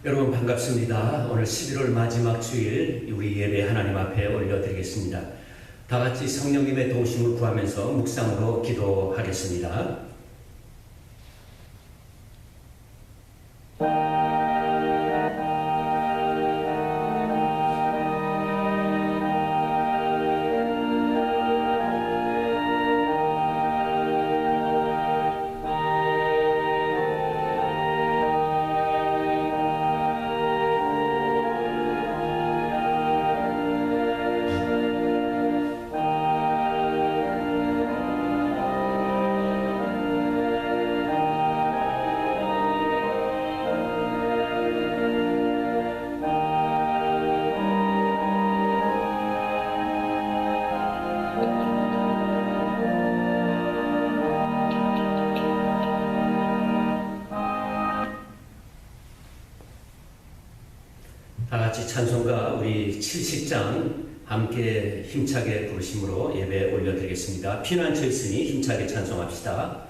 여러분 반갑습니다. 오늘 11월 마지막 주일 우리 예배 하나님 앞에 올려드리겠습니다. 다 같이 성령님의 도우심을 구하면서 묵상으로 기도하겠습니다. 다 같이 찬송가 우리 70장 함께 힘차게 부르심으로 예배 올려드리겠습니다. 피난처 있으니 힘차게 찬송합시다.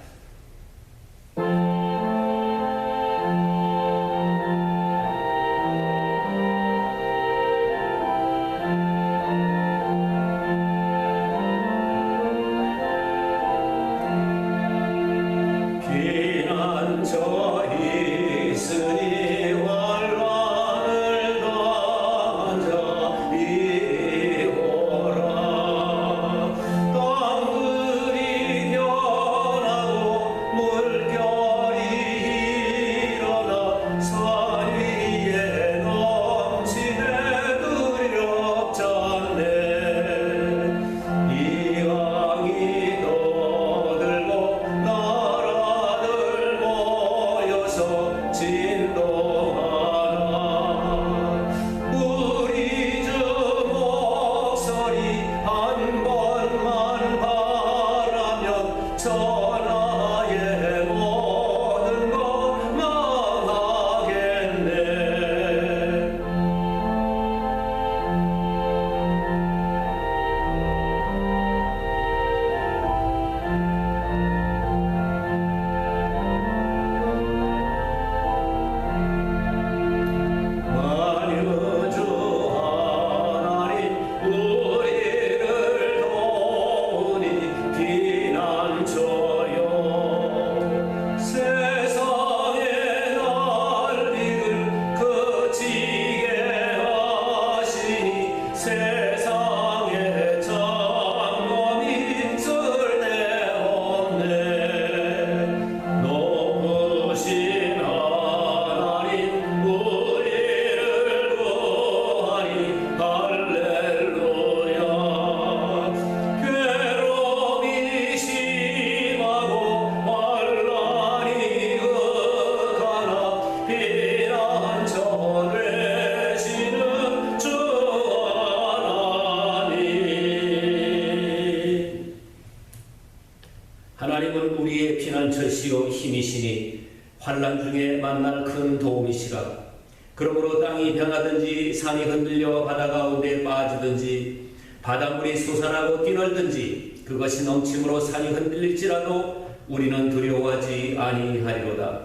하나님은 우리의 피난처시요 힘이시니 환난 중에 만날 큰 도움이시라. 그러므로 땅이 변하든지 산이 흔들려 바다 가운데 빠지든지 바닷물이 솟아나고 뛰놀든지 그것이 넘침으로 산이 흔들릴지라도 우리는 두려워하지 아니하리로다.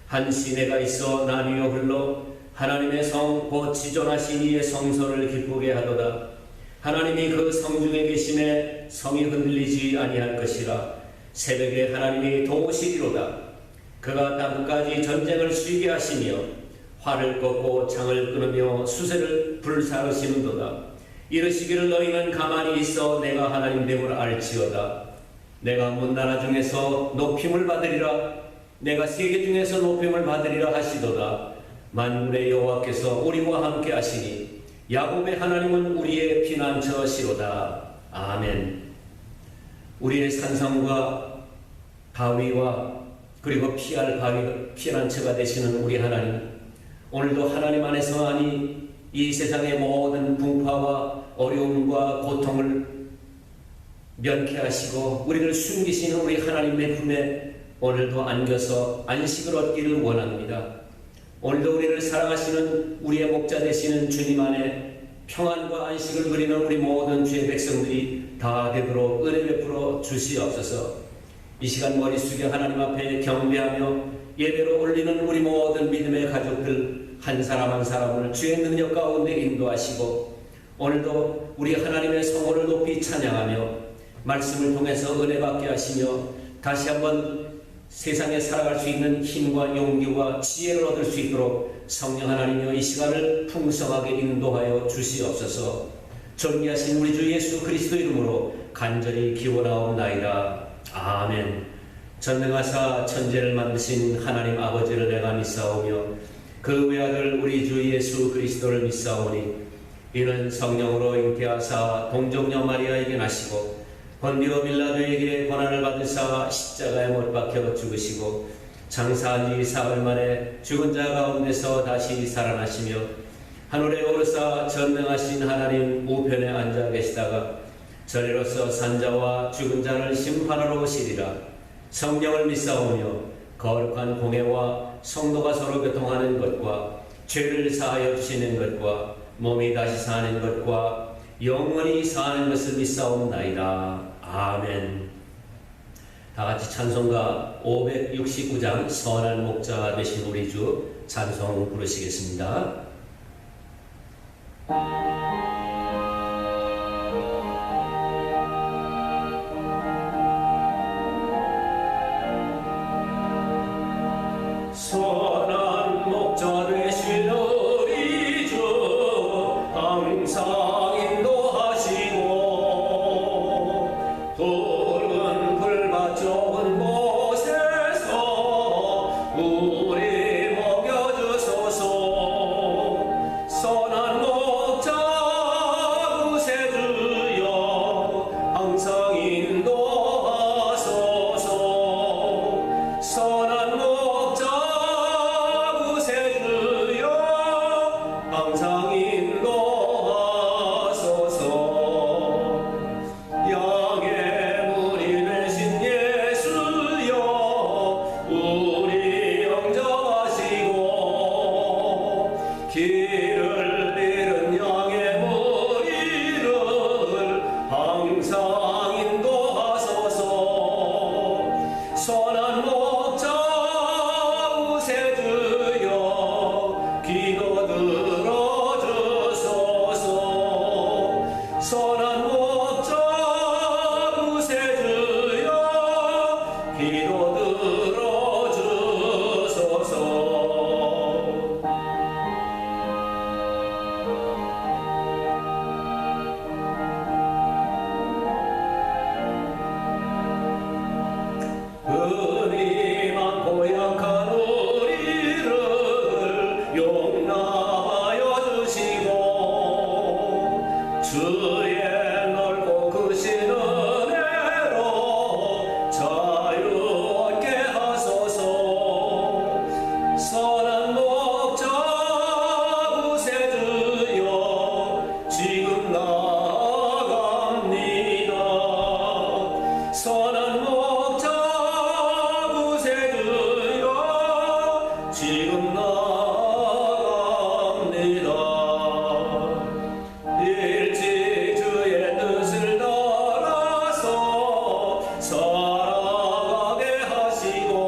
한 시내가 있어 나뉘어 흘러 하나님의 성 곧 지존하신 이의 성소를 기쁘게 하도다. 하나님이 그 성 중에 계심에 성이 흔들리지 아니할 것이라. 새벽에 하나님이 도우시리로다. 그가 땅끝까지 전쟁을 쉬게 하시며 활을 꺾고 창을 끊으며 수세를 불사르시는도다. 이르시기를 너희는 가만히 있어 내가 하나님 됨을 알지어다. 내가 문나라 중에서 높임을 받으리라. 내가 세계 중에서 높임을 받으리라 하시도다. 만군의 여호와께서 우리와 함께 하시니 야곱의 하나님은 우리의 피난처시로다. 아멘. 우리의 산성과 바위와 그리고 피할 피난처가 되시는 우리 하나님, 오늘도 하나님 안에서만이 이 세상의 모든 풍파와 어려움과 고통을 면케하시고 우리를 숨기시는 우리 하나님의 품에 오늘도 안겨서 안식을 얻기를 원합니다. 오늘도 우리를 사랑하시는 우리의 목자 되시는 주님 안에 평안과 안식을 누리는 우리 모든 주의 백성들이 다 되도록 은혜 베풀어 주시옵소서. 이 시간 머리 숙여 하나님 앞에 경배하며 예배로 올리는 우리 모든 믿음의 가족들 한 사람 한 사람을 주의 능력 가운데 인도하시고 오늘도 우리 하나님의 성호를 높이 찬양하며 말씀을 통해서 은혜 받게 하시며 다시 한번 세상에 살아갈 수 있는 힘과 용기와 지혜를 얻을 수 있도록 성령 하나님여 이 시간을 풍성하게 인도하여 주시옵소서. 존귀하신 우리 주 예수 그리스도 이름으로 간절히 기원하옵나이다. 아멘. 전능하사 천지를 만드신 하나님 아버지를 내가 믿사오며 그 외아들 우리 주 예수 그리스도를 믿사오니 이는 성령으로 잉태하사 동정녀 마리아에게 나시고 본디오 빌라도에게 고난을 받으사 십자가에 못 박혀 죽으시고 장사한 지 사흘 만에 죽은 자 가운데서 다시 살아나시며 하늘에 오르사 전능하신 하나님 우편에 앉아 계시다가 저리로서 산자와 죽은 자를 심판하러 오시리라. 성령을 믿사오며 거룩한 공회와 성도가 서로 교통하는 것과 죄를 사하여 주시는 것과 몸이 다시 사는 것과 영원히 사는 것을 믿사옵나이다. 아멘. 다같이 찬송가 569장 선한 목자 되신 우리 주 찬송 부르시겠습니다. 선한 목자 되신 우리 주 항상 인도하시고 푸른 풀밭 좁은 곳에서 우리 먹여주소서. 선한 목자 구세주여 항상 인도하소서. 선한 목자 구세주여 항상 인도하소서. 양의 문이 되신 예수여 우리 영접하시고 길을 잃은 양의 무리를 항상 인도하소서. 선한 목자 구세주여 기도 들어주소서. 선한 목자 구세주여 기도 들어주소서. 은이 많고 약한 우리를 용납하여 주시고 주의 넓고 크신 은혜로 자유 얻게 하소서. 선한 목자 구세주여 지금 나아갑니다. 선한 목자 구세주여 지금 나아갑니다. 일찍 주의 뜻을 따라서 살아가게 하시고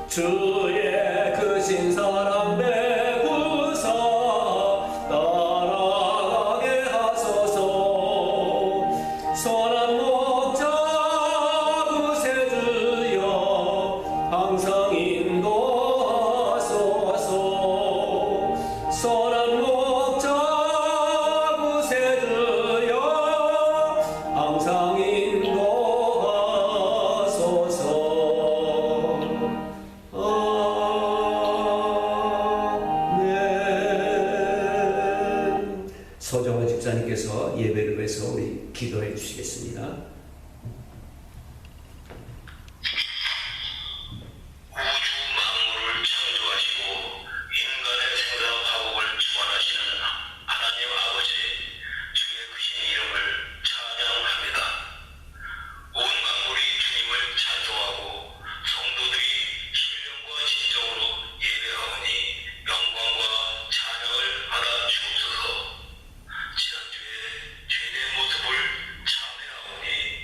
주의 크신 사랑 배구사 따라가게 하소서. 선한 목자 구세주여 항상 인도하소서. 선한 목자 구세주여 항상 인도하소서. 아멘. 서정원 집사님께서 예배를 위해서 우리 기도해 주시겠습니다. 우주 만물을 창조하시고 인간의 생사 화복을 주관하시는 하나님 아버지 주의 크신 이름을 찬양합니다. 온 만물이 주님을 찬송하고 성도들이 신령과 진정으로 예배하오니 영광과 찬양을 받아 주옵소서. 지난주에 죄된 모습을 참회하오니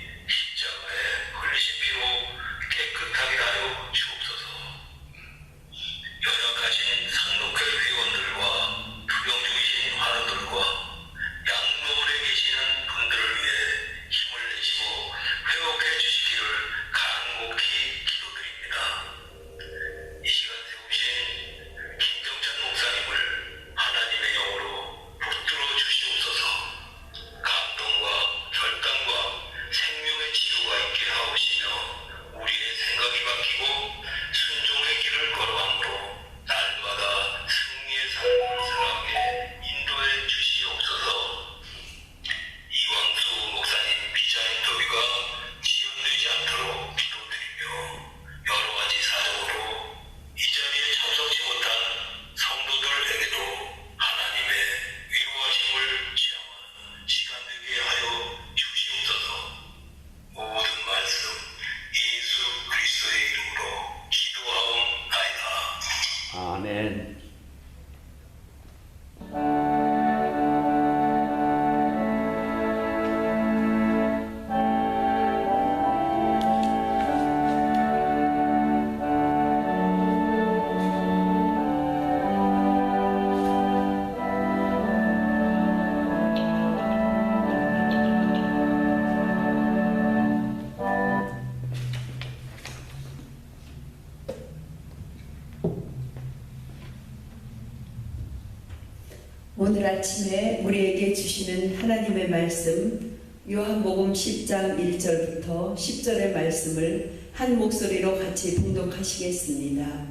오늘 아침에 우리에게 주시는 하나님의 말씀 요한복음 10장 1절부터 10절의 말씀을 한 목소리로 같이 봉독하시겠습니다.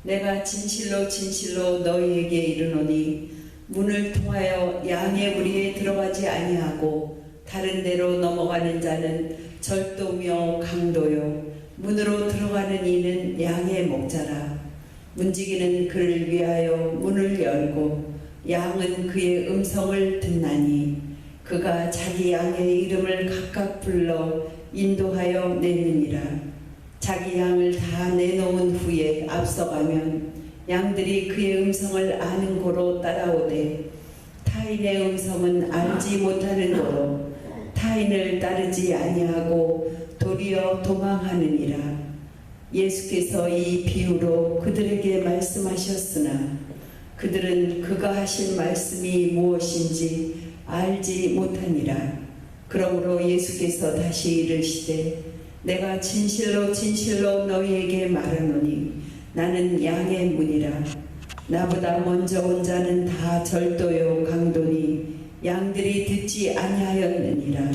내가 진실로 진실로 너희에게 이르노니 문을 통하여 양의 무리에 들어가지 아니하고 다른 데로 넘어가는 자는 절도며 강도요 문으로 들어가는 이는 양의 목자라. 문지기는 그를 위하여 문을 열고 양은 그의 음성을 듣나니 그가 자기 양의 이름을 각각 불러 인도하여 내느니라. 자기 양을 다 내놓은 후에 앞서가면 양들이 그의 음성을 아는 고로 따라오되 타인의 음성은 알지 못하는 고로 타인을 따르지 아니하고 도리어 도망하느니라. 예수께서 이 비유로 그들에게 말씀하셨으나 그들은 그가 하신 말씀이 무엇인지 알지 못하니라. 그러므로 예수께서 다시 이르시되 내가 진실로 진실로 너희에게 말하노니 나는 양의 문이라. 나보다 먼저 온 자는 다 절도요 강도니 양들이 듣지 아니하였느니라.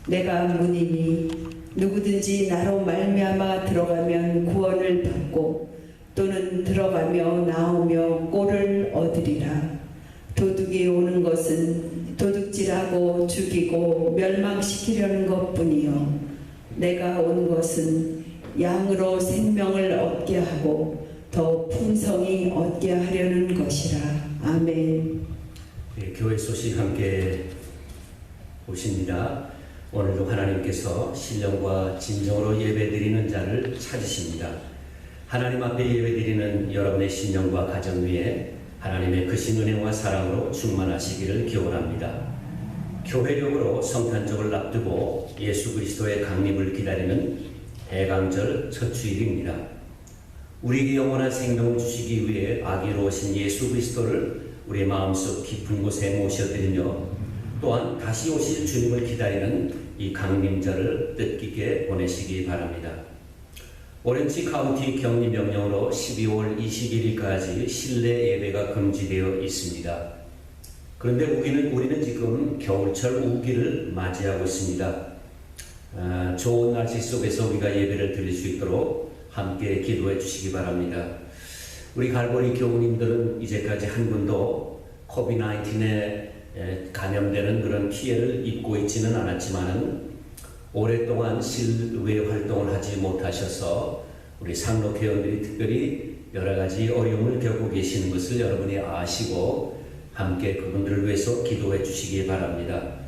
내가 문이니 누구든지 나로 말미암아 들어가면 구원을 받고 또는 들어가며 나오며 꼴을 얻으리라. 도둑이 오는 것은 도둑질하고 죽이고 멸망시키려는 것뿐이요 내가 온 것은 양으로 생명을 얻게 하고 더 풍성히 얻게 하려는 것이라. 아멘. 네, 교회 소식 함께 보십니다. 오늘도 하나님께서 신령과 진정으로 예배드리는 자를 찾으십니다. 하나님 앞에 예배드리는 여러분의 신령과 가정 위에 하나님의 크신 은혜와 사랑으로 충만하시기를 기원합니다. 교회력으로 성탄절을 앞두고 예수 그리스도의 강림을 기다리는 대강절 첫 주일입니다. 우리에게 영원한 생명을 주시기 위해 아기로 오신 예수 그리스도를 우리의 마음속 깊은 곳에 모셔드리며 또한 다시 오실 주님을 기다리는 이 강림절을 뜻깊게 보내시기 바랍니다. 오렌지 카운티 격리 명령으로 12월 21일까지 실내 예배가 금지되어 있습니다. 그런데 우리는 지금 겨울철 우기를 맞이하고 있습니다. 좋은 날씨 속에서 우리가 예배를 드릴 수 있도록 함께 기도해 주시기 바랍니다. 우리 갈보리 교우님들은 이제까지 한 분도 코비드-19에 감염되는 그런 피해를 입고 있지는 않았지만은 오랫동안 실외 활동을 하지 못하셔서 우리 상록 회원들이 특별히 여러 가지 어려움을 겪고 계시는 것을 여러분이 아시고 함께 그분들을 위해서 기도해 주시기 바랍니다.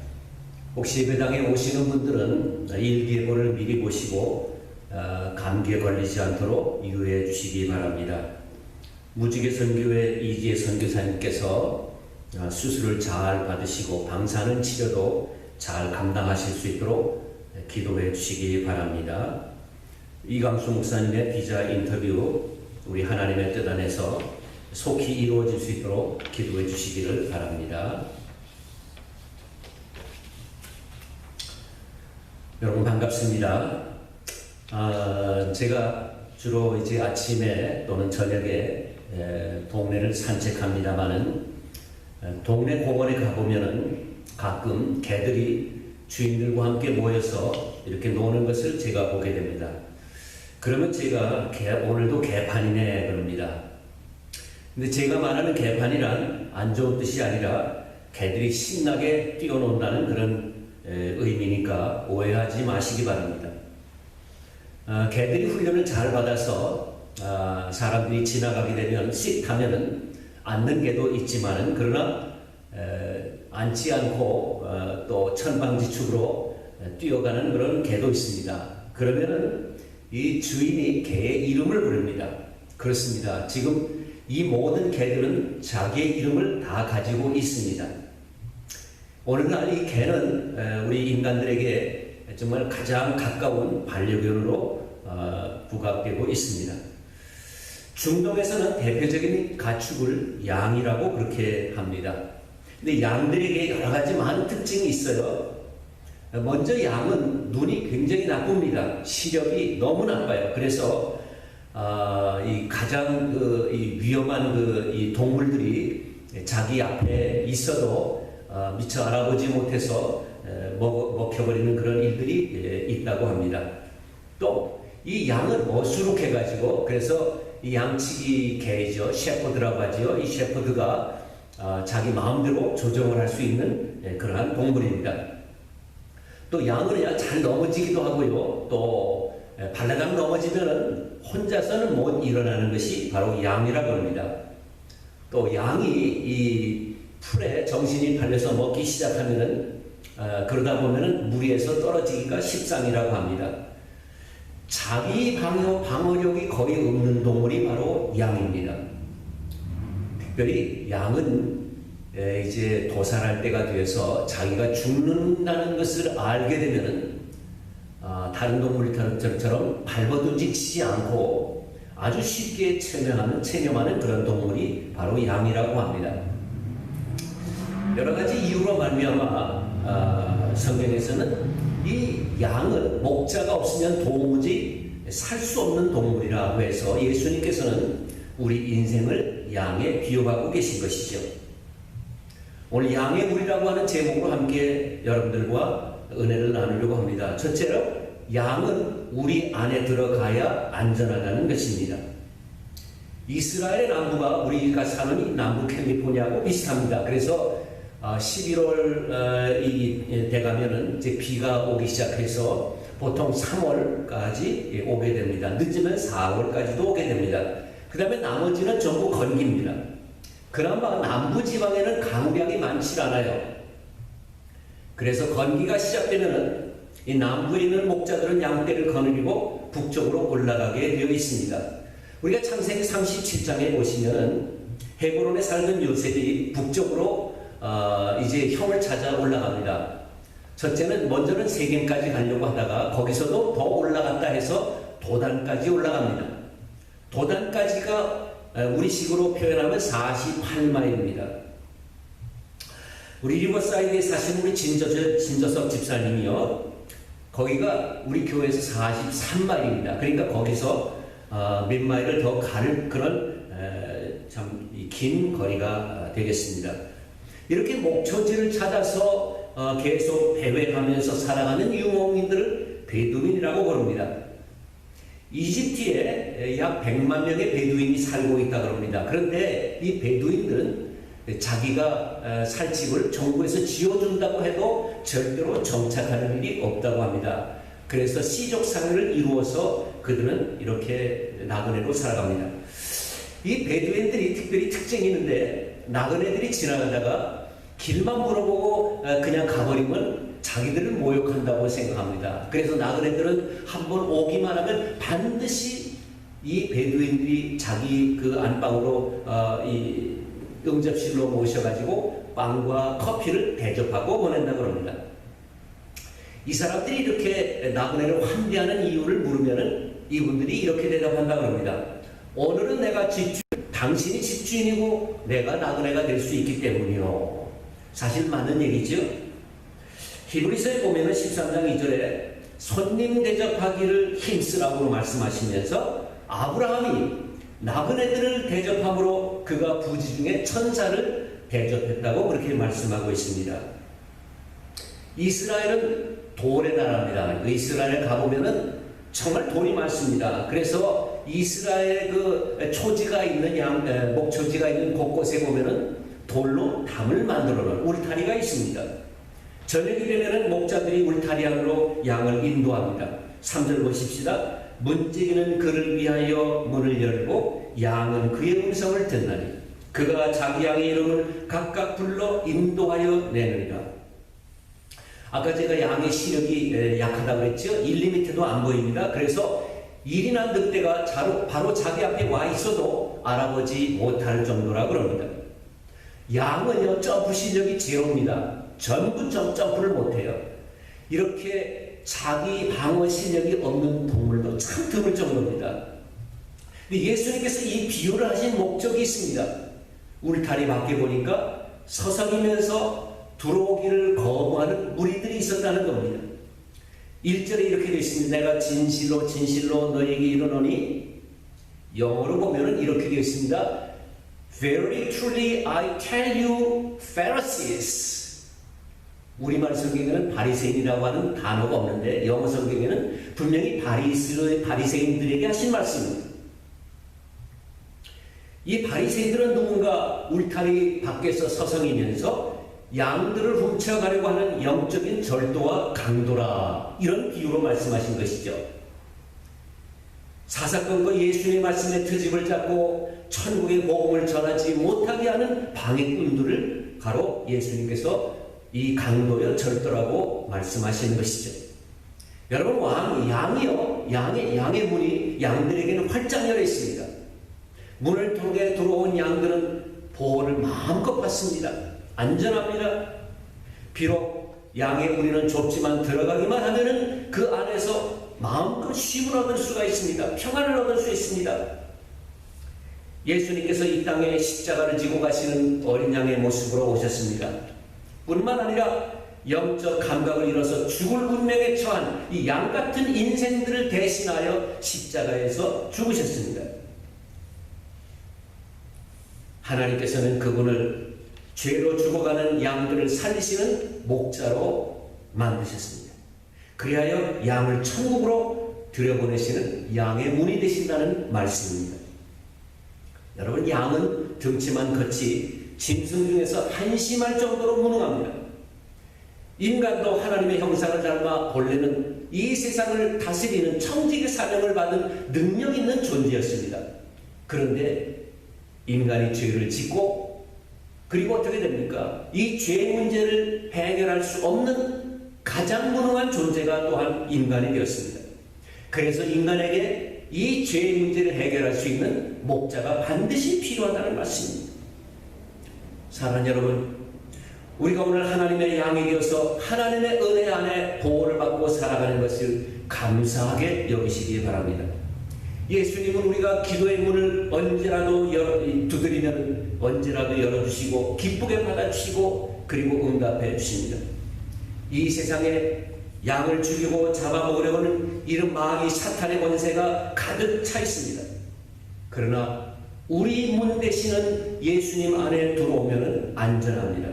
혹시 예배당에 오시는 분들은 일기예보를 미리 보시고 감기에 걸리지 않도록 유의해 주시기 바랍니다. 무지개 선교회 이지혜 선교사님께서 수술을 잘 받으시고 방사능 치료도 잘 감당하실 수 있도록 기도해 주시기 바랍니다. 이강수 목사님의 비자 인터뷰 우리 하나님의 뜻 안에서 속히 이루어질 수 있도록 기도해 주시기를 바랍니다. 여러분 반갑습니다. 제가 주로 이제 아침에 또는 저녁에 동네를 산책합니다만은 동네 공원에 가보면은 가끔 개들이 주인들과 함께 모여서 이렇게 노는 것을 제가 보게 됩니다. 그러면 제가 오늘도 개판이네 그럽니다. 근데 제가 말하는 개판이란 안 좋은 뜻이 아니라 개들이 신나게 뛰어논다는 그런 의미니까 오해하지 마시기 바랍니다. 개들이 훈련을 잘 받아서 사람들이 지나가게 되면 씩 하면은 앉는 개도 있지만은 그러나 앉지 않고 또 천방지축으로 뛰어가는 그런 개도 있습니다. 그러면은 이 주인이 개의 이름을 부릅니다. 그렇습니다. 지금 이 모든 개들은 자기의 이름을 다 가지고 있습니다. 오늘날 이 개는 우리 인간들에게 정말 가장 가까운 반려견으로 부각되고 있습니다. 중동에서는 대표적인 가축을 양이라고 그렇게 합니다. 근데 양들에게 여러 가지 많은 특징이 있어요. 먼저 양은 눈이 굉장히 나쁩니다. 시력이 너무 나빠요. 그래서 이 가장 이 위험한 이 동물들이 자기 앞에 있어도 미처 알아보지 못해서 먹혀버리는 그런 일들이 있다고 합니다. 또 이 양을 어수룩해가지고 그래서 이 양치기 개죠. 셰퍼드라고 하죠. 이 셰퍼드가 자기 마음대로 조정을 할 수 있는 그러한 동물입니다. 또 양은 그냥 잘 넘어지기도 하고요. 또 발라당 넘어지면은 혼자서는 못 일어나는 것이 바로 양이라고 합니다. 또 양이 이 풀에 정신이 팔려서 먹기 시작하면은 그러다 보면은 무리에서 떨어지기가 십상이라고 합니다. 자기 방어력이 거의 없는 동물이 바로 양입니다. 특별히 양은 이제 도살할 때가 되어서 자기가 죽는다는 것을 알게 되면은 다른 동물처럼 발버둥지치지 않고 아주 쉽게 체념하는 그런 동물이 바로 양이라고 합니다. 여러 가지 이유로 말미암아 성경에서는 이 양은 목자가 없으면 도무지 살 수 없는 동물이라고 해서 예수님께서는 우리 인생을 양에 비유하고 계신 것이죠. 오늘 양의 물이라고 하는 제목으로 함께 여러분들과 은혜를 나누려고 합니다. 첫째로 양은 우리 안에 들어가야 안전하다는 것입니다. 이스라엘의 남부가 우리가 사는 이 남부 캘리포니아하고 비슷합니다. 그래서 11월 돼가면은 이제 비가 오기 시작해서 보통 3월까지 오게 됩니다. 늦으면 4월까지도 오게 됩니다. 그 다음에 나머지는 전부 건기입니다. 그나마 남부 지방에는 강우량이 많지 않아요. 그래서 건기가 시작되면은 이 남부에 있는 목자들은 양떼를 거느리고 북쪽으로 올라가게 되어 있습니다. 우리가 창세기 37장에 보시면은 헤브론에 살던 요셉이 북쪽으로 이제 형을 찾아 올라갑니다. 첫째는 먼저는 세겜까지 가려고 하다가 거기서도 더 올라갔다 해서 도단까지 올라갑니다. 도단까지가 우리식으로 표현하면 48마일입니다. 우리 리버사이드에 사시는 우리 진저석 집사님이요. 거기가 우리 교회에서 43마일입니다. 그러니까 거기서 몇 마일을 더 갈 그런 참 긴 거리가 되겠습니다. 이렇게 목초지를 찾아서 계속 배회하면서 살아가는 유목민들을 베두인이라고 부릅니다. 이집트에 약 100만 명의 베두인이 살고 있다고 합니다. 그런데 이 베두인들은 자기가 살 집을 정부에서 지어준다고 해도 절대로 정착하는 일이 없다고 합니다. 그래서 시족상을 이루어서 그들은 이렇게 나그네로 살아갑니다. 이 베두인들이 특별히 특징이 있는데 나그네들이 지나가다가 길만 물어보고 그냥 가버리면 자기들을 모욕한다고 생각합니다. 그래서 나그네들은 한번 오기만 하면 반드시 이 베두인들이 자기 그 안방으로 이 응접실로 모셔가지고 빵과 커피를 대접하고 보낸다고 합니다. 이 사람들이 이렇게 나그네를 환대하는 이유를 물으면은 이분들이 이렇게 대답한다고 합니다. 오늘은 내가 당신이 집주인이고 내가 나그네가 될 수 있기 때문이요. 사실 맞는 얘기죠. 히브리서에 보면은 13장 2절에 손님 대접하기를 힘쓰라고 말씀하시면서 아브라함이 나그네들을 대접함으로 그가 부지 중에 천사를 대접했다고 그렇게 말씀하고 있습니다. 이스라엘은 돌의 나라입니다. 이스라엘에 가보면은 정말 돌이 많습니다. 그래서 이스라엘 그 초지가 있는 목초지가 있는 곳곳에 보면은 돌로 담을 만들어 놓은 울타리가 있습니다. 저녁이 되면은 목자들이 울타리 안으로 양을 인도합니다. 3절 보십시다. 문지기는 그를 위하여 문을 열고 양은 그의 음성을 듣나니 그가 자기 양의 이름을 각각 불러 인도하여 내느니라. 아까 제가 양의 시력이 약하다고 했죠. 1mm도 안 보입니다. 그래서 일이나 늑대가 바로 자기 앞에 와 있어도 알아보지 못할 정도라고 합니다. 양은요, 점프 실력이 제로입니다. 전부 점프를 못해요. 이렇게 자기 방어 실력이 없는 동물도 참 드물 정도입니다. 근데 예수님께서 이 비유를 하신 목적이 있습니다. 울타리 밖에 보니까 서성이면서 들어오기를 거부하는 무리들이 있었다는 겁니다. 1절에 이렇게 되어 있습니다. 내가 진실로 너에게 이르노니 영어로 보면은 이렇게 되어 있습니다. Very truly I tell you, Pharisees. 우리말 성경에는 바리새인이라고 하는 단어가 없는데 영어 성경에는 분명히 바리새인들에게 하신 말씀입니다. 이 바리새인들은 누군가 울타리 밖에서 서성이면서 양들을 훔쳐가려고 하는 영적인 절도와 강도라, 이런 비유로 말씀하신 것이죠. 사사건건 예수님의 말씀에 트집을 잡고 천국의 복음을 전하지 못하게 하는 방해꾼들을 바로 예수님께서 이 강도여 절도라고 말씀하시는 것이죠. 여러분, 양의 문이 양들에게는 활짝 열려 있습니다. 문을 통해 들어온 양들은 보호를 마음껏 받습니다. 안전합니다. 비록 양의 무리는 좁지만 들어가기만 하면은 그 안에서 마음껏 쉼을 얻을 수가 있습니다. 평안을 얻을 수 있습니다. 예수님께서 이 땅에 십자가를 지고 가시는 어린 양의 모습으로 오셨습니다. 뿐만 아니라 영적 감각을 잃어서 죽을 운명에 처한 이 양 같은 인생들을 대신하여 십자가에서 죽으셨습니다. 하나님께서는 그분을 죄로 죽어가는 양들을 살리시는 목자로 만드셨습니다. 그리하여 양을 천국으로 들여보내시는 양의 문이 되신다는 말씀입니다. 여러분, 양은 등치만 걷지 짐승 중에서 한심할 정도로 무능합니다. 인간도 하나님의 형상을 닮아 본래는 이 세상을 다스리는 청지기 사명을 받은 능력 있는 존재였습니다. 그런데 인간이 죄를 짓고 그리고 어떻게 됩니까? 이 죄 문제를 해결할 수 없는 가장 무능한 존재가 또한 인간이 되었습니다. 그래서 인간에게 이 죄 문제를 해결할 수 있는 목자가 반드시 필요하다는 말씀입니다. 사랑하는 여러분, 우리가 오늘 하나님의 양이 되어서 하나님의 은혜 안에 보호를 받고 살아가는 것을 감사하게 여기시기 바랍니다. 예수님은 우리가 기도의 문을 언제라도 두드리면 언제라도 열어주시고 기쁘게 받아주시고 그리고 응답해 주십니다. 이 세상에 양을 죽이고 잡아먹으려고 하는 이런 마귀 사탄의 권세가 가득 차 있습니다. 그러나 우리 문 되시는 예수님 안에 들어오면 안전합니다.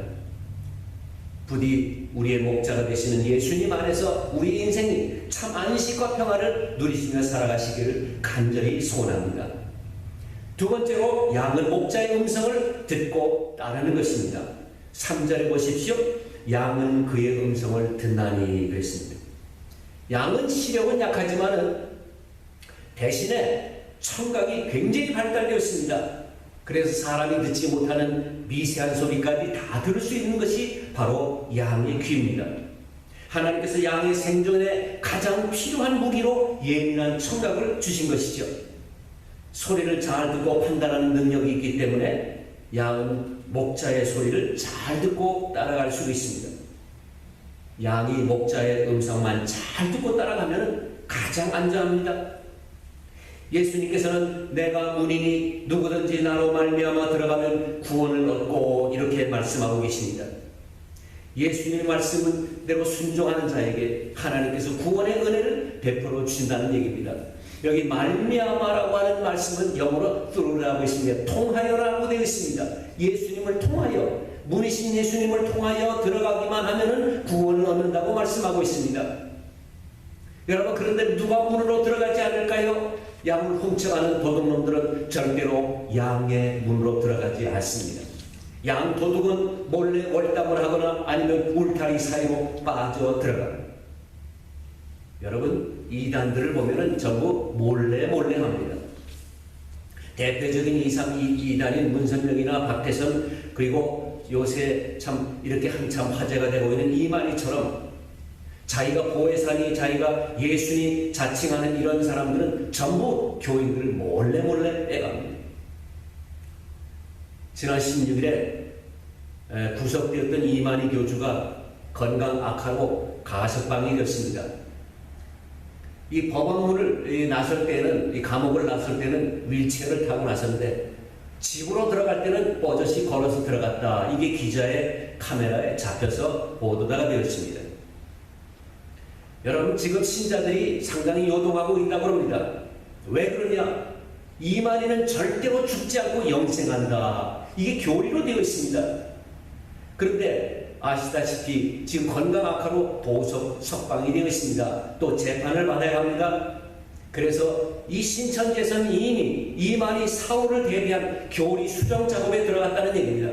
부디 우리의 목자가 되시는 예수님 안에서 우리 인생이 참 안식과 평화를 누리시며 살아가시기를 간절히 소원합니다. 두 번째로, 양은 목자의 음성을 듣고 따르는 것입니다. 3절에 보십시오. 양은 그의 음성을 듣나니 그랬습니다. 양은 시력은 약하지만 대신에 청각이 굉장히 발달되어 있습니다. 그래서 사람이 듣지 못하는 미세한 소리까지 다 들을 수 있는 것이 바로 양의 귀입니다. 하나님께서 양의 생존에 가장 필요한 무기로 예민한 청각을 주신 것이죠. 소리를 잘 듣고 판단하는 능력이 있기 때문에 양은 목자의 소리를 잘 듣고 따라갈 수 있습니다. 양이 목자의 음성만 잘 듣고 따라가면 가장 안전합니다. 예수님께서는 내가 문이니 누구든지 나로 말미암아 들어가면 구원을 얻고 이렇게 말씀하고 계십니다. 예수님의 말씀은 대로 순종하는 자에게 하나님께서 구원의 은혜를 베풀어 주신다는 얘기입니다. 여기 말미암아라고 하는 말씀은 영어로 through라고 있습니다. 통하여라고 되어 있습니다. 예수님을 통하여, 문이신 예수님을 통하여 들어가기만 하면 구원을 얻는다고 말씀하고 있습니다. 여러분, 그런데 누가 문으로 들어가지 않을까요? 양을 훔쳐가는 도둑놈들은 절대로 양의 문으로 들어가지 않습니다. 양 도둑은 몰래 월담을 하거나 아니면 울타리 사이로 빠져 들어갑니다. 여러분, 이단들을 보면은 전부 몰래 합니다. 대표적인 이단인 문선명이나 박태선, 그리고 요새 참 이렇게 한참 화제가 되고 있는 이만희처럼 자기가 보혜사니 자기가 예수님 자칭하는 이런 사람들은 전부 교인들을 몰래 빼갑니다. 지난 16일에 구속되었던 이만희 교주가 건강 악화로 가석방이 됐습니다. 이 법원문을 나설 때는, 이 감옥을 나설 때는 윌체어를 타고 나섰는데 집으로 들어갈 때는 뻗어시 걸어서 들어갔다. 이게 기자의 카메라에 잡혀서 보도가 되었습니다. 여러분, 지금 신자들이 상당히 요동하고 있다고 합니다. 왜 그러냐? 이만희는 절대로 죽지 않고 영생한다. 이게 교리로 되어 있습니다. 그런데 아시다시피 지금 건강 악화로 보석 석방이 되어 있습니다. 또 재판을 받아야 합니다. 그래서 이 신천지에서는 이미 이만희 사후를 대비한 교리 수정 작업에 들어갔다는 얘기입니다.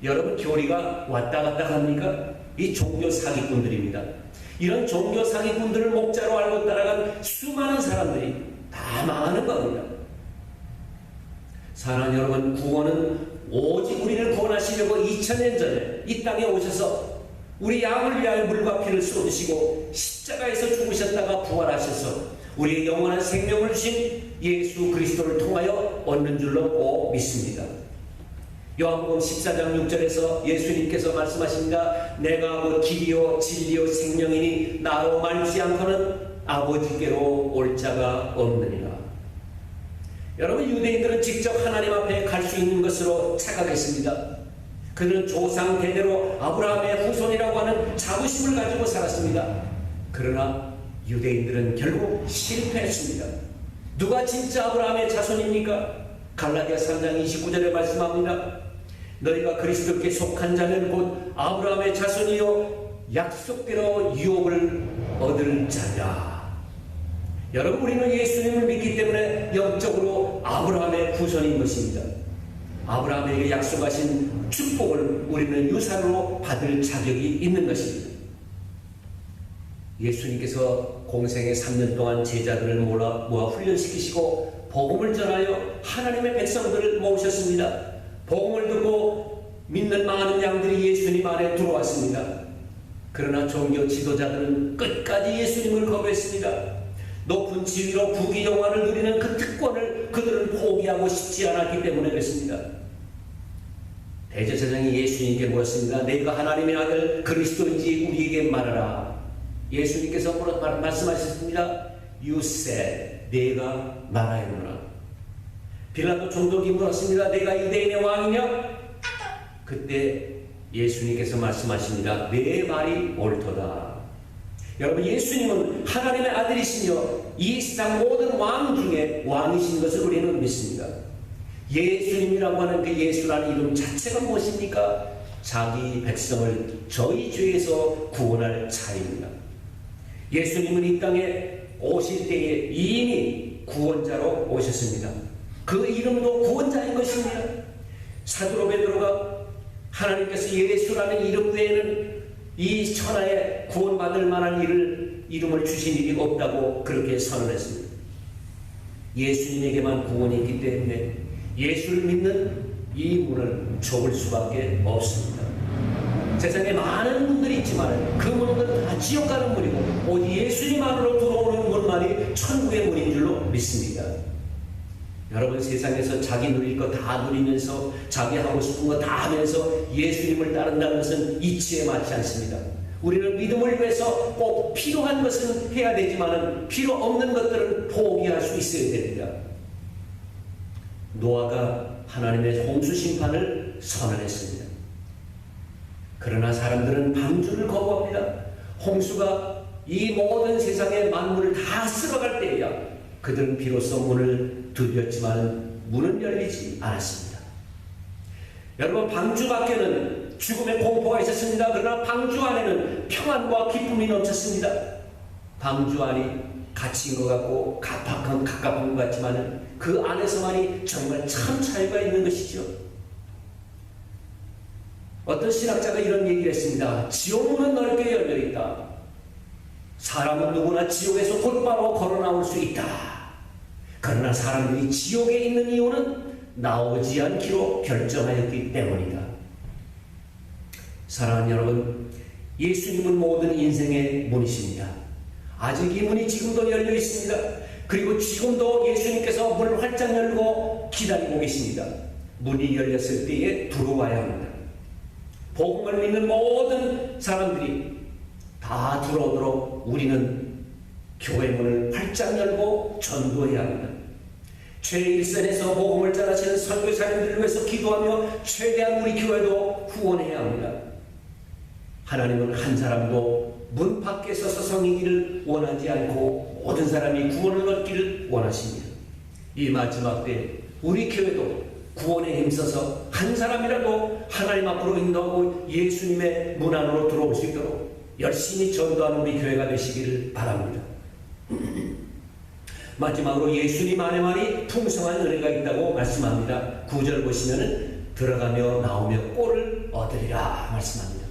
여러분, 교리가 왔다 갔다 합니까? 이 종교 사기꾼들입니다. 이런 종교 사기꾼들을 목자로 알고 따라간 수많은 사람들이 다 망하는 겁니다. 사랑하는 여러분, 구원은 오직 우리를 구원하시려고 2000년 전에 이 땅에 오셔서 우리 양을 위하여 물과 피를 쏟으시고 십자가에서 죽으셨다가 부활하셔서 우리의 영원한 생명을 주신 예수 그리스도를 통하여 얻는 줄로 꼭 믿습니다. 요한복음 14장 6절에서 예수님께서 말씀하십니다. 내가 곧 길이요 진리요 생명이니 나로 말지 않고는 아버지께로 올 자가 없느니라. 여러분, 유대인들은 직접 하나님 앞에 갈 수 있는 것으로 착각했습니다. 그들은 조상 대대로 아브라함의 후손이라고 하는 자부심을 가지고 살았습니다. 그러나 유대인들은 결국 실패했습니다. 누가 진짜 아브라함의 자손입니까? 갈라디아 3장 29절에 말씀합니다. 너희가 그리스도께 속한 자는 곧 아브라함의 자손이요 약속대로 유업을 얻을 자냐. 여러분, 우리는 예수님을 믿기 때문에 영적으로 아브라함의 후손인 것입니다. 아브라함에게 약속하신 축복을 우리는 유산으로 받을 자격이 있는 것입니다. 예수님께서 공생의 3년 동안 제자들을 모아 훈련시키시고 복음을 전하여 하나님의 백성들을 모으셨습니다. 복음을 듣고 믿는 많은 양들이 예수님 안에 들어왔습니다. 그러나 종교 지도자들은 끝까지 예수님을 거부했습니다. 높은 지위로 부귀 영화를 누리는 그 특권을 그들은 포기하고 싶지 않았기 때문에 그렇습니다. 대제사장이 예수님께 물었습니다. 내가 하나님의 아들 그리스도인지 우리에게 말하라. 예수님께서 말씀하셨습니다. You said, 내가 말하였노라. 빌라도 총독이 물었습니다. 내가 유대인의 왕이냐? 그때 예수님께서 말씀하십니다. 내 말이 옳도다. 여러분, 예수님은 하나님의 아들이시며 이 세상 모든 왕 중에 왕이신 것을 우리는 믿습니다. 예수님이라고 하는 그 예수라는 이름 자체가 무엇입니까? 자기 백성을 저희 죄에서 구원할 자입니다. 예수님은 이 땅에 오실 때에 이미 구원자로 오셨습니다. 그 이름도 구원자인 것입니다. 사도 베드로가 하나님께서 예수라는 이름 외에는 이 천하에 구원받을 만한 이름을 주신 일이 없다고 그렇게 선언했습니다. 예수님에게만 구원이 있기 때문에 예수를 믿는 이 문을 좁을 수밖에 없습니다. 세상에 많은 문들이 있지만 그 문은 다 지옥 가는 문이고 오직 예수님 안으로 들어오는 문만이 천국의 문인 줄로 믿습니다. 여러분, 세상에서 자기 누릴 거 다 누리면서 자기 하고 싶은 거 다 하면서 예수님을 따른다는 것은 이치에 맞지 않습니다. 우리는 믿음을 위해서 꼭 필요한 것은 해야 되지만 필요 없는 것들은 포기할 수 있어야 됩니다. 노아가 하나님의 홍수 심판을 선언했습니다. 그러나 사람들은 방주를 거부합니다. 홍수가 이 모든 세상의 만물을 다 쓸어갈 때에야 그들은 비로소 문을 두드렸지만 문은 열리지 않았습니다. 여러분, 방주 밖에는 죽음의 공포가 있었습니다. 그러나 방주 안에는 평안과 기쁨이 넘쳤습니다. 방주 안이 갇힌 것 같고 갑갑한 것 같지만 그 안에서만이 정말 참 차이가 있는 것이죠. 어떤 신학자가 이런 얘기를 했습니다. 지옥문은 넓게 열려있다. 사람은 누구나 지옥에서 곧바로 걸어나올 수 있다. 그러나 사람들이 지옥에 있는 이유는 나오지 않기로 결정하였기 때문이다. 사랑하는 여러분, 예수님은 모든 인생의 문이십니다. 아직 이 문이 지금도 열려 있습니다. 그리고 지금도 예수님께서 문을 활짝 열고 기다리고 계십니다. 문이 열렸을 때에 들어와야 합니다. 복음을 믿는 모든 사람들이 다 들어오도록 우리는 교회 문을 활짝 열고 전도해야 합니다. 최일선에서 복음을 전하시는 선교사님들을 위해서 기도하며 최대한 우리 교회도 후원해야 합니다. 하나님은 한 사람도 문 밖에 서서 성이기를 원하지 않고 모든 사람이 구원을 얻기를 원하십니다. 이 마지막 때 우리 교회도 구원에 힘써서 한 사람이라도 하나님 앞으로 인도하고 예수님의 문 안으로 들어올 수 있도록 열심히 전도하는 우리 교회가 되시기를 바랍니다. 마지막으로 예수님 안에만이 풍성한 은혜가 있다고 말씀합니다. 9절 보시면은 들어가며 나오며 꼴을 얻으리라 말씀합니다.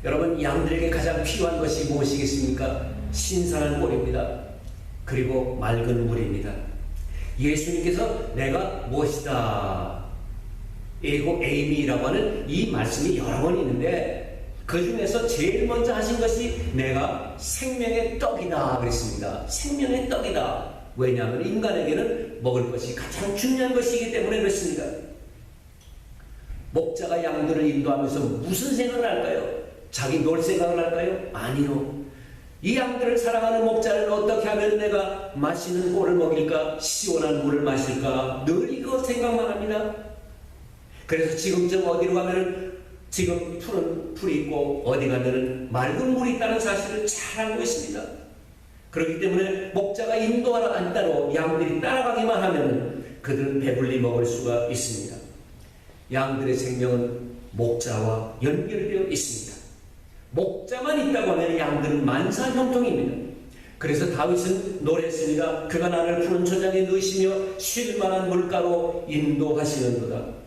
여러분, 양들에게 가장 필요한 것이 무엇이겠습니까? 신선한 꼴입니다. 그리고 맑은 물입니다. 예수님께서 내가 무엇이다 에고 에이미라고 하는 이 말씀이 여러 번 있는데 그 중에서 제일 먼저 하신 것이 내가 생명의 떡이다 그랬습니다. 생명의 떡이다. 왜냐하면 인간에게는 먹을 것이 가장 중요한 것이기 때문에 그렇습니다. 목자가 양들을 인도하면서 무슨 생각을 할까요? 자기 놀 생각을 할까요? 아니요. 이 양들을 사랑하는 목자는 어떻게 하면 내가 마시는 꼴을 먹일까? 시원한 물을 마실까? 늘 이거 생각만 합니다. 그래서 지금쯤 어디로 가면은 지금 푸른 풀이 있고 어디 가면은 맑은 물이 있다는 사실을 잘 알고 있습니다. 그렇기 때문에 목자가 인도하라 안 따로 양들이 따라가기만 하면 그들은 배불리 먹을 수가 있습니다. 양들의 생명은 목자와 연결되어 있습니다. 목자만 있다고 하면 양들은 만사형통입니다. 그래서 다윗은 노래했습니다. 그가 나를 푸른 초장에 넣으시며 쉴만한 물가로 인도하시는도다.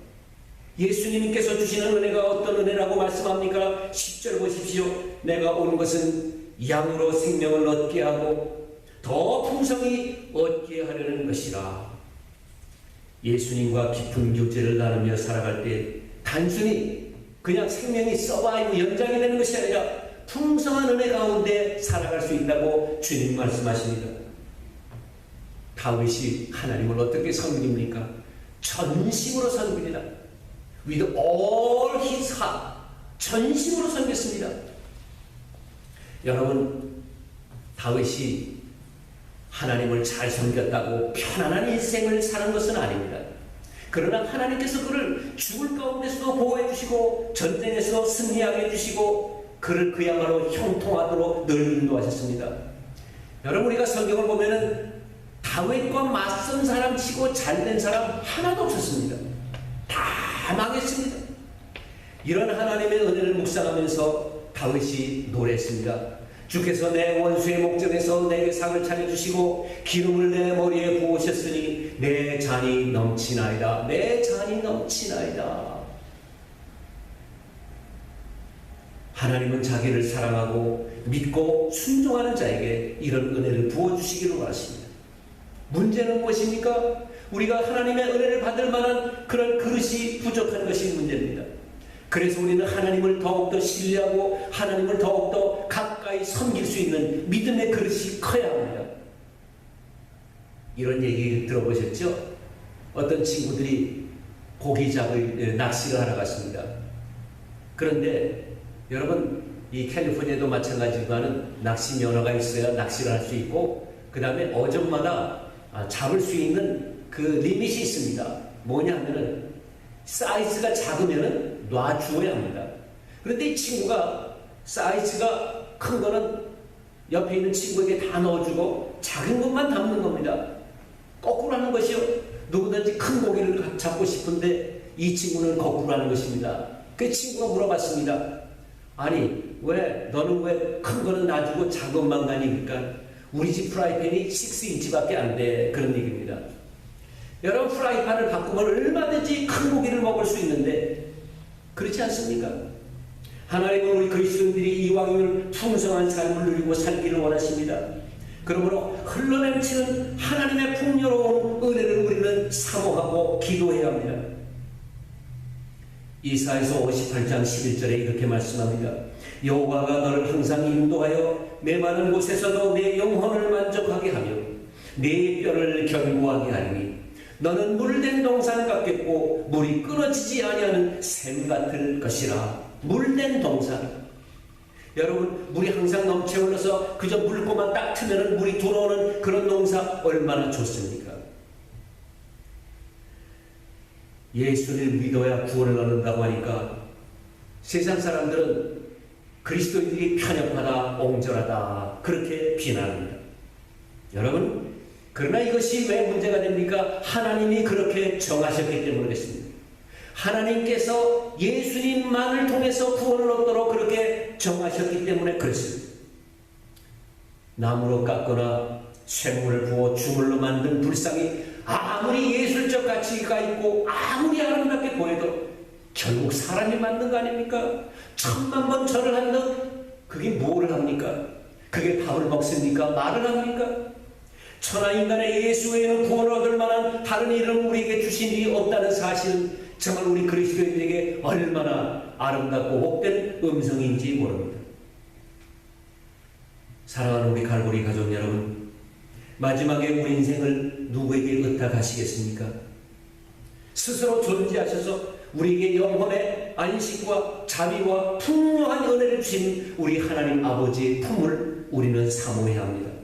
예수님께서 주시는 은혜가 어떤 은혜라고 말씀합니까? 10절 보십시오. 내가 온 것은 양으로 생명을 얻게 하고 더 풍성히 얻게 하려는 것이라. 예수님과 깊은 교제를 나누며 살아갈 때 단순히 그냥 생명이 서바이브 연장이 되는 것이 아니라 풍성한 은혜 가운데 살아갈 수 있다고 주님 말씀하십니다. 다윗이 하나님을 어떻게 섬깁니까? 전심으로 섬깁니다. With all his heart. 전심으로 섬겼습니다. 여러분, 다윗이 하나님을 잘 섬겼다고 편안한 인생을 사는 것은 아닙니다. 그러나 하나님께서 그를 죽을 가운데서도 보호해 주시고 전쟁에서 승리하게 해주시고 그를 그야말로 형통하도록 늘 인도하셨습니다. 여러분, 우리가 성경을 보면은 다윗과 맞선 사람 치고 잘된 사람 하나도 없었습니다. 다 망했습니다. 이런 하나님의 은혜를 묵상하면서 다윗이 노래했습니다. 주께서 내 원수의 목전에서 내게 상을 차려주시고 기름을 내 머리에 부으셨으니 내 잔이 넘치나이다. 내 잔이 넘치나이다. 하나님은 자기를 사랑하고 믿고 순종하는 자에게 이런 은혜를 부어주시기로 하십니다. 문제는 무엇입니까? 우리가 하나님의 은혜를 받을 만한 그런 그릇이 부족한 것이 문제입니다. 그래서 우리는 하나님을 더욱더 신뢰하고 하나님을 더욱더 가까이 섬길 수 있는 믿음의 그릇이 커야 합니다. 이런 얘기 들어보셨죠? 어떤 친구들이 낚시를 하러 갔습니다. 그런데 여러분, 이 캘리포니아도 마찬가지지만 낚시 면허가 있어야 낚시를 할 수 있고 그 다음에 어종마다 잡을 수 있는 그 리밋이 있습니다. 뭐냐 하면은 사이즈가 작으면은 놔주어야 합니다. 그런데 이 친구가 사이즈가 큰 거는 옆에 있는 친구에게 다 넣어주고 작은 것만 담는 겁니다. 거꾸로 하는 것이요. 누구든지 큰 고기를 잡고 싶은데 이 친구는 거꾸로 하는 것입니다. 그 친구가 물어봤습니다. 아니, 너는 왜 큰 거는 놔주고 작은 것만 가니까 우리 집 프라이팬이 6인치밖에 안 돼. 그런 얘기입니다. 여러분, 프라이팬을 바꾸면 얼마든지 큰 고기를 먹을 수 있는데 그렇지 않습니까? 하나님은 우리 그리스도인들이 이왕이면 풍성한 삶을 누리고 살기를 원하십니다. 그러므로 흘러넘치는 하나님의 풍요로운 은혜를 우리는 사모하고 기도해야 합니다. 이사야서 58장 11절에 이렇게 말씀합니다. 여호와가 너를 항상 인도하여 메마른 곳에서도 내 영혼을 만족하게 하며 내 뼈를 견고하게 하리니 너는 물된 동산 같겠고 물이 끊어지지 아니하는 샘 같을 것이라. 물된 동산. 여러분, 물이 항상 넘쳐 흘러서 그저 물고만 딱 트면 물이 들어오는 그런 농사 얼마나 좋습니까? 예수를 믿어야 구원을 얻는다고 하니까 세상 사람들은 그리스도인들이 편협하다, 옹졸하다 그렇게 비난합니다. 여러분, 그러나 이것이 왜 문제가 됩니까? 하나님이 그렇게 정하셨기 때문에 그렇습니다. 하나님께서 예수님만을 통해서 구원을 얻도록 그렇게 정하셨기 때문에 그렇습니다. 나무로 깎거나 쇳물을 부어 주물로 만든 불상이 아무리 예술적 가치가 있고 아무리 아름답게 보여도 결국 사람이 만든 거 아닙니까? 10,000번 절을 한들 그게 뭐를 합니까? 그게 밥을 먹습니까? 말을 합니까? 천하인간의 예수 외에는 구원을 얻을 만한 다른 이름 우리에게 주신 일이 없다는 사실은 정말 우리 그리스도인들에게 얼마나 아름답고 복된 음성인지 모릅니다. 사랑하는 우리 갈보리 가족 여러분, 마지막에 우리 인생을 누구에게 의탁하시겠습니까? 스스로 존재하셔서 우리에게 영혼의 안식과 자비와 풍요한 은혜를 주신 우리 하나님 아버지의 품을 우리는 사모해야 합니다.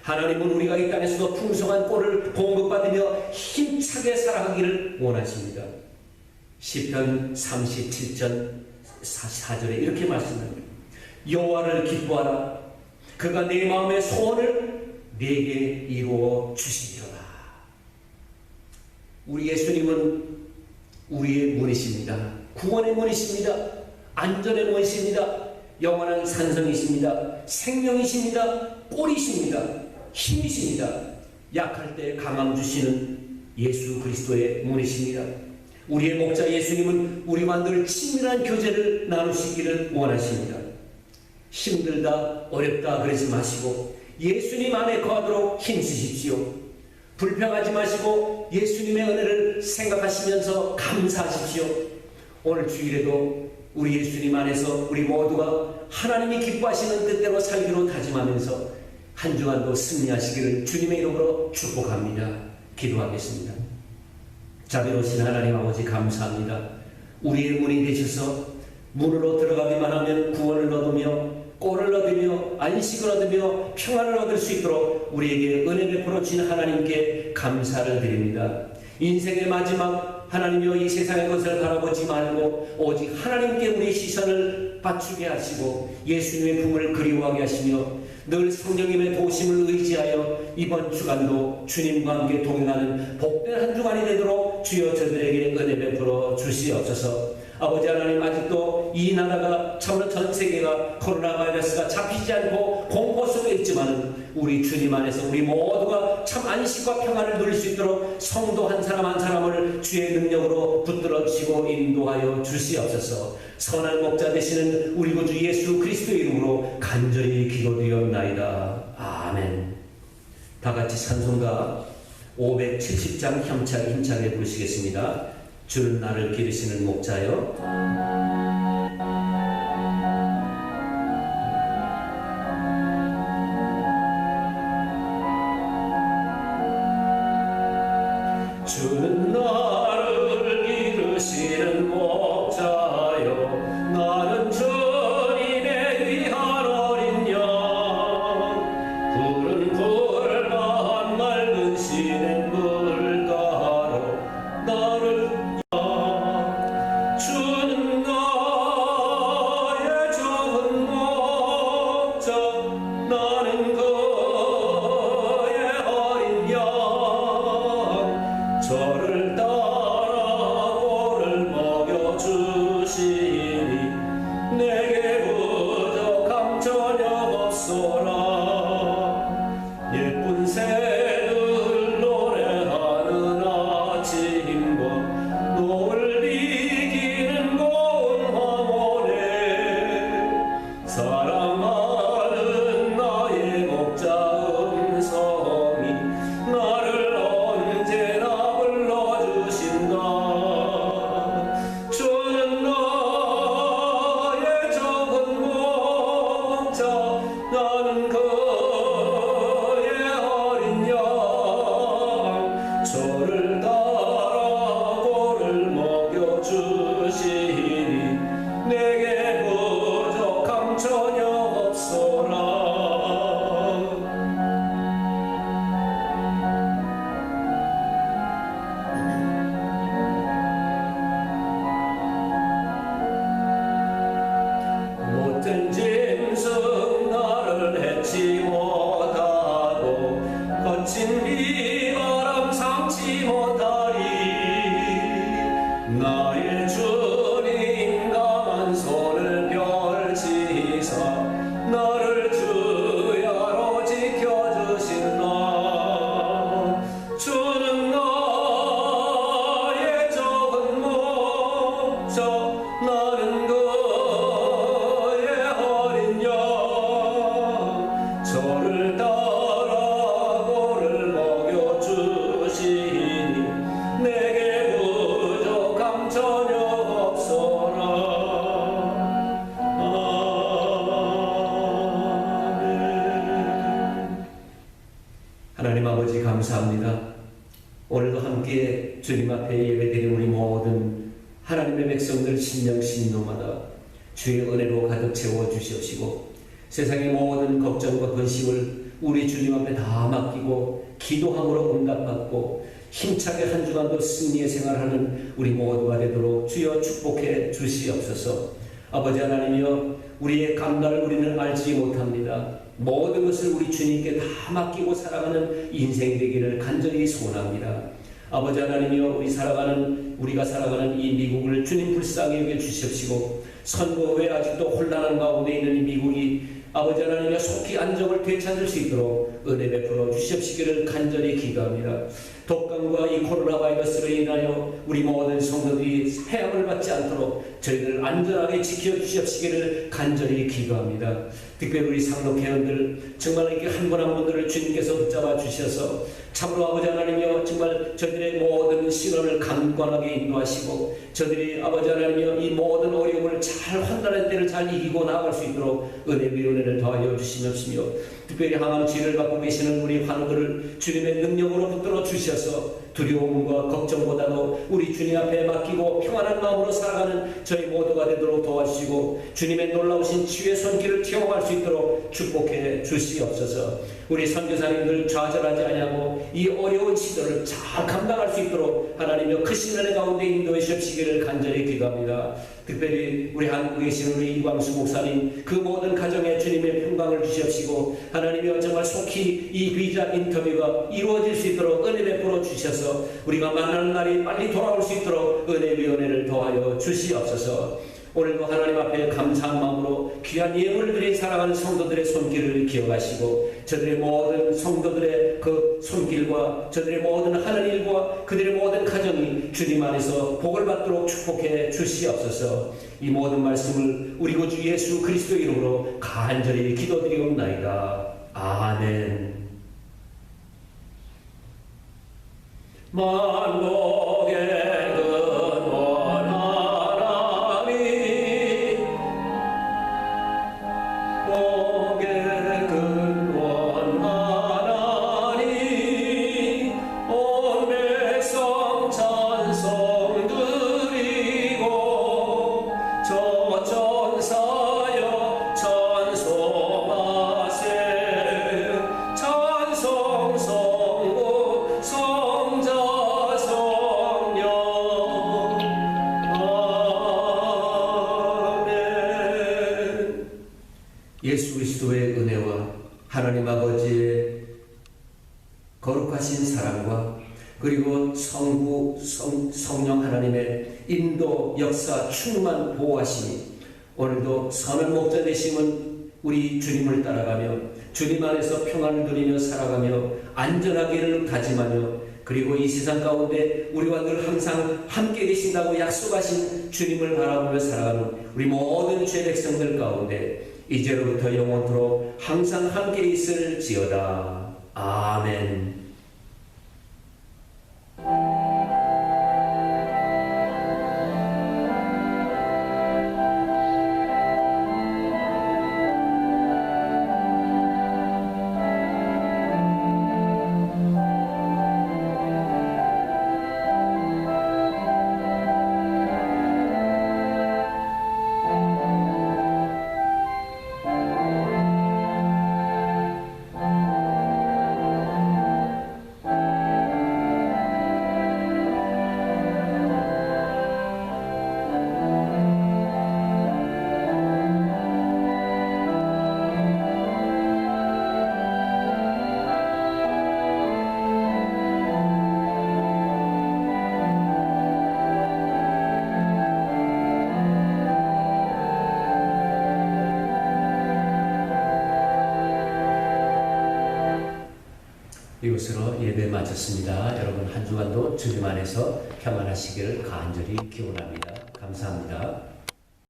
하나님은 우리가 이 땅에서도 풍성한 꼴을 공급받으며 힘차게 살아가기를 원하십니다. 시편 37편 4절에 이렇게 말씀합니다. 여호와를 기뻐하라. 그가 내 마음의 소원을 내게 이루어 주시리로다. 우리 예수님은 우리의 문이십니다. 구원의 문이십니다. 안전의 문이십니다. 영원한 산성이십니다. 생명이십니다. 꼴이십니다. 힘이십니다. 약할 때 강함 주시는 예수 그리스도의 문이십니다. 우리의 목자 예수님은 우리와 늘 친밀한 교제를 나누시기를 원하십니다. 힘들다 어렵다 그러지 마시고 예수님 안에 거하도록 힘쓰십시오. 불평하지 마시고 예수님의 은혜를 생각하시면서 감사하십시오. 오늘 주일에도 우리 예수님 안에서 우리 모두가 하나님이 기뻐하시는 뜻대로 살기로 다짐하면서 한 주간도 승리하시기를 주님의 이름으로 축복합니다. 기도하겠습니다. 자비로우신 하나님 아버지 감사합니다. 우리의 문이 되셔서 문으로 들어가기만 하면 구원을 얻으며 꼴을 얻으며 안식을 얻으며 평안을 얻을 수 있도록 우리에게 은혜 베풀어 주신 하나님께 감사를 드립니다. 인생의 마지막 하나님이여 이 세상의 것을 바라보지 말고 오직 하나님께 우리 시선을 맞추게 하시고 예수님의 품을 그리워하게 하시며 늘 성령님의 도심을 의지하여 이번 주간도 주님과 함께 동행하는 복된 한 주간이 되도록 주여 저들에게 은혜 베풀어 주시옵소서. 아버지 하나님, 아직도 이 나라가 참으로 전 세계가 코로나 바이러스가 잡히지 않고 공포 속에 있지만 우리 주님 안에서 우리 모두가 참 안식과 평안을 누릴 수 있도록 성도 한 사람 한 사람을 주의 능력으로 붙들어 주시고 인도하여 주시옵소서. 선한 목자 되시는 우리 구주 예수 그리스도의 이름으로 간절히 기도드리옵나이다. 아멘. 다같이 찬송가 570장 힘차게 부르시겠습니다. 주는 나를 기르시는 목자여. 주는 나를 기르시는 목자여. 나는 주님의 귀한 어린 양. 푸른 풀만 맑은 시냇 물가로 나를 주는 나의 좋은 목자. 나는 그의 어린 양. 저를 하나님 아버지 감사합니다. 오늘도 함께 주님 앞에 예배드린 우리 모든 하나님의 백성들 심령 신도마다 주의 은혜로 가득 채워 주시옵시고 세상의 모든 걱정과 근심을 우리 주님 앞에 다 맡기고 기도함으로 응답받고 힘차게 한 주간도 승리의 생활하는 우리 모두가 되도록 주여 축복해 주시옵소서. 아버지 하나님이여, 우리의 감당을 우리는 알지 못합니다. 모든 것을 우리 주님께 다 맡기고 살아가는 인생 되기를 간절히 소원합니다. 아버지 하나님이여, 우리가 살아가는 이 미국을 주님 불쌍히 여겨 주시옵시고 선거 후에 아직도 혼란한 가운데 있는 이 미국이 아버지 하나님의 속히 안정을 되찾을 수 있도록 은혜 베풀어 주시옵시기를 간절히 기도합니다. 독감과 이 코로나 바이러스로 인하여 우리 모든 성도들이 해악을 받지 않도록 저희를 안전하게 지켜주시옵시기를 간절히 기도합니다. 특별히 우리 상록회원들 정말 이렇게 한 분 한 분들을 주님께서 붙잡아 주셔서 참으로 아버지 하나님이여 정말 저들의 모든 시련을 강건하게 인도하시고 저들이 아버지 하나님이여 이 모든 어려움을 잘 환단의 때를 잘 이기고 나아갈 수 있도록 은혜를 더하여 주시옵시며 특별히 항암치료를 받고 계시는 우리 환우들을 주님의 능력으로 붙들어 주셔서 두려움과 걱정보다도 우리 주님 앞에 맡기고 평안한 마음으로 살아가는 저희 모두가 되도록 도와주시고 주님의 놀라우신 치유의 손길을 경험할 수 있도록 축복해 주시옵소서. 우리 선교사님들 좌절하지 아니하고 이 어려운 시대를 잘 감당할 수 있도록 하나님의 크신 은혜 가운데 인도해 주시기를 간절히 기도합니다. 특별히 우리 한국에 계신 우리 이광수 목사님 그 모든 가정에 주님의 평강을 주시옵시고 하나님이 정말 속히 이 비자 인터뷰가 이루어질 수 있도록 은혜 베풀어 주셔서 우리가 만나는 날이 빨리 돌아올 수 있도록 은혜를 더하여 주시옵소서. 오늘도 하나님 앞에 감사한 마음으로 귀한 예물을 드린 사랑하는 성도들의 손길을 기억하시고 저들의 모든 성도들의 그 손길과 저들의 모든 하는 일과 그들의 모든 가정이 주님 안에서 복을 받도록 축복해 주시옵소서. 이 모든 말씀을 우리 구주 예수 그리스도 이름으로 간절히 기도드리옵나이다. 아멘. 만복의 예수 그리스도의 은혜와 하나님 아버지의 거룩하신 사랑과 그리고 성령 하나님의 인도 역사 충만 보호하심이 오늘도 선한 목자 되심은 우리 주님을 따라가며 주님 안에서 평안을 누리며 살아가며 안전하기를 다짐하며 그리고 이 세상 가운데 우리와 늘 항상 함께 계신다고 약속하신 주님을 바라보며 살아가는 우리 모든 죄 백성들 가운데 이제로부터 영원토록 항상 함께 있을지어다. 아멘. 이것으로 예배 마쳤습니다. 여러분 한 주간도 주님 안에서 평안하시기를 간절히 기원합니다. 감사합니다.